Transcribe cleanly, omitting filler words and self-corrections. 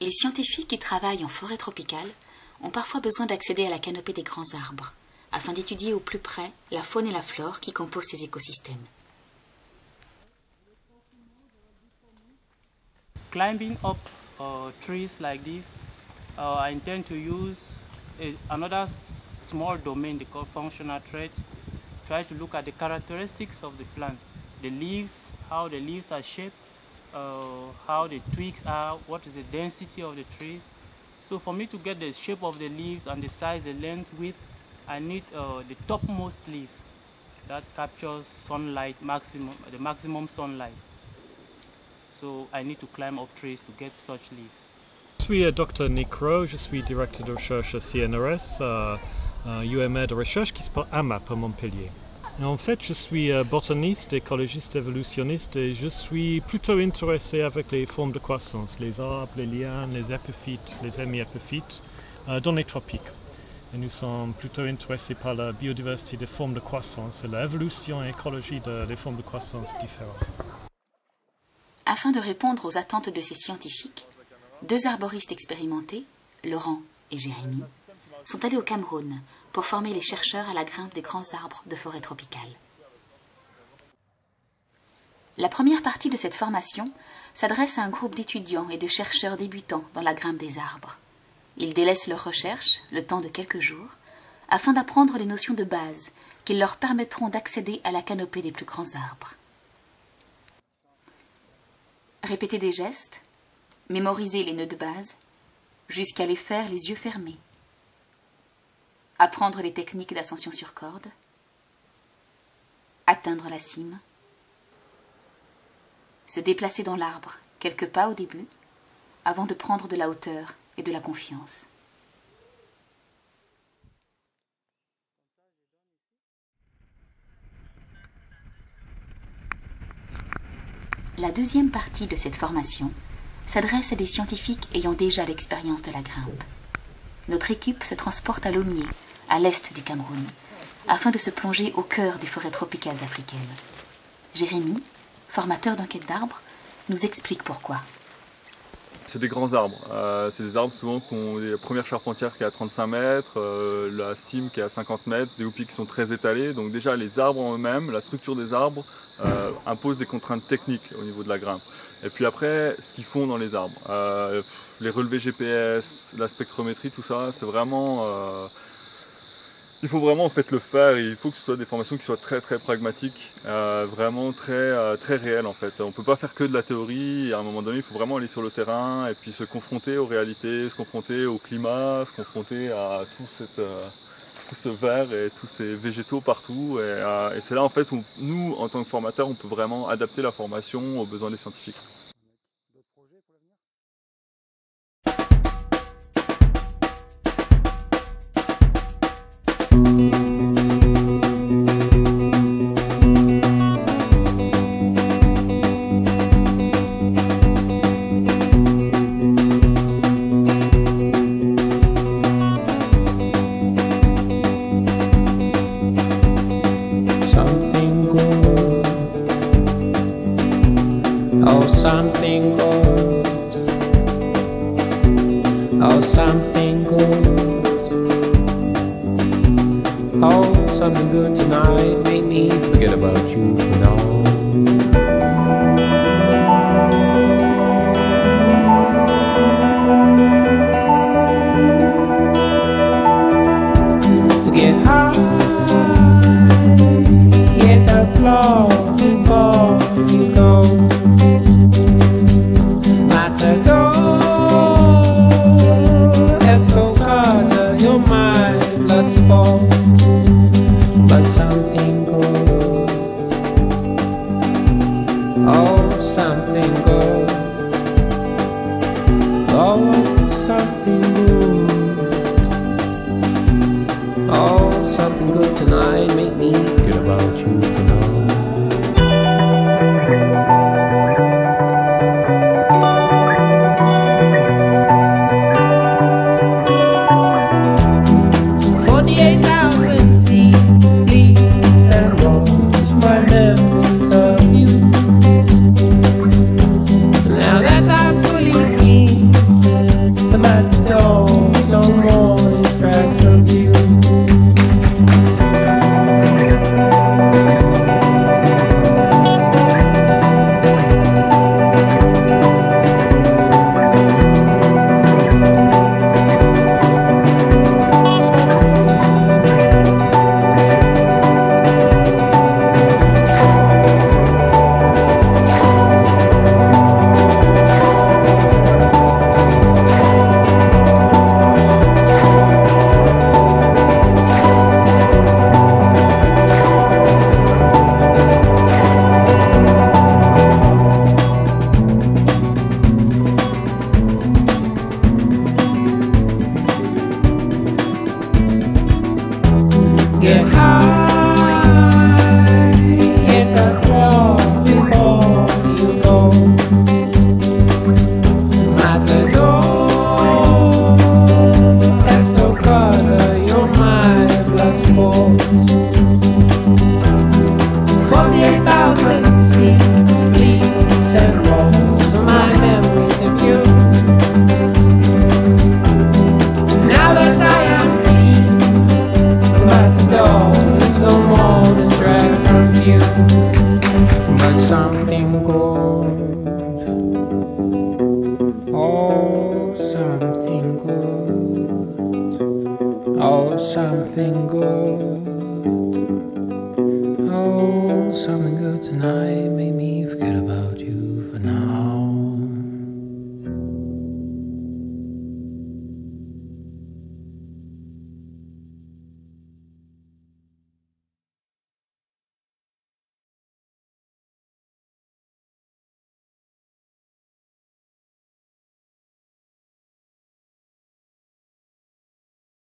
Les scientifiques qui travaillent en forêt tropicale ont parfois besoin d'accéder à la canopée des grands arbres afin d'étudier au plus près la faune et la flore qui composent ces écosystèmes. Climbing up trees like this, I intend to use another small domain they call functional traits. Try to look at the characteristics of the plant, the leaves, how the leaves are shaped, how the twigs are, what is the density of the trees. So for me to get the shape of the leaves and the size, the length, width, I need the topmost leaf that captures sunlight, the maximum sunlight. So I need to climb up trees to get such leaves. Je suis Dr Nick Rowe, je suis directeur de recherche à CNRS, UMR de recherche qui se passe à AMAP à Montpellier. Et en fait, je suis botaniste, écologiste, évolutionniste et je suis plutôt intéressé avec les formes de croissance, les arbres, les lianes, les épiphytes, les hémiépiphytes dans les tropiques. Et nous sommes plutôt intéressés par la biodiversité des formes de croissance et l'évolution et l'écologie des formes de croissance différentes. Afin de répondre aux attentes de ces scientifiques, 2 arboristes expérimentés, Laurent et Jérémy, sont allés au Cameroun pour former les chercheurs à la grimpe des grands arbres de forêt tropicale. La première partie de cette formation s'adresse à un groupe d'étudiants et de chercheurs débutants dans la grimpe des arbres. Ils délaissent leurs recherches, le temps de quelques jours, afin d'apprendre les notions de base qui leur permettront d'accéder à la canopée des plus grands arbres. Répéter des gestes, mémoriser les nœuds de base, jusqu'à les faire les yeux fermés. Apprendre les techniques d'ascension sur corde, atteindre la cime, se déplacer dans l'arbre quelques pas au début, avant de prendre de la hauteur et de la confiance. La deuxième partie de cette formation s'adresse à des scientifiques ayant déjà l'expérience de la grimpe. Notre équipe se transporte à Lomé, à l'est du Cameroun, afin de se plonger au cœur des forêts tropicales africaines. Jérémy, formateur d'enquête d'arbres, nous explique pourquoi. C'est des grands arbres. C'est des arbres souvent qui ont la première charpentière qui est à 35 mètres, la cime qui est à 50 mètres, des houppis qui sont très étalés. Donc déjà les arbres en eux-mêmes, la structure des arbres impose des contraintes techniques au niveau de la grimpe. Et puis après, ce qu'ils font dans les arbres, les relevés GPS, la spectrométrie, tout ça, c'est vraiment... il faut vraiment en fait le faire et il faut que ce soit des formations qui soient très pragmatiques, vraiment très réelles en fait. On ne peut pas faire que de la théorie, et à un moment donné il faut vraiment aller sur le terrain et puis se confronter aux réalités, se confronter au climat, se confronter à tout ce verre et tous ces végétaux partout. Et c'est là en fait où nous, en tant que formateurs, on peut vraiment adapter la formation aux besoins des scientifiques. Something gold, oh something gold, oh something good tonight, make me forget about you for now. Get high, hit the floor before you go. But something good, oh something good, oh something good, oh something good tonight, make me forget about you for now. Now that I fully but something good. Oh, something good. Oh, something good. Oh, something good tonight. Make me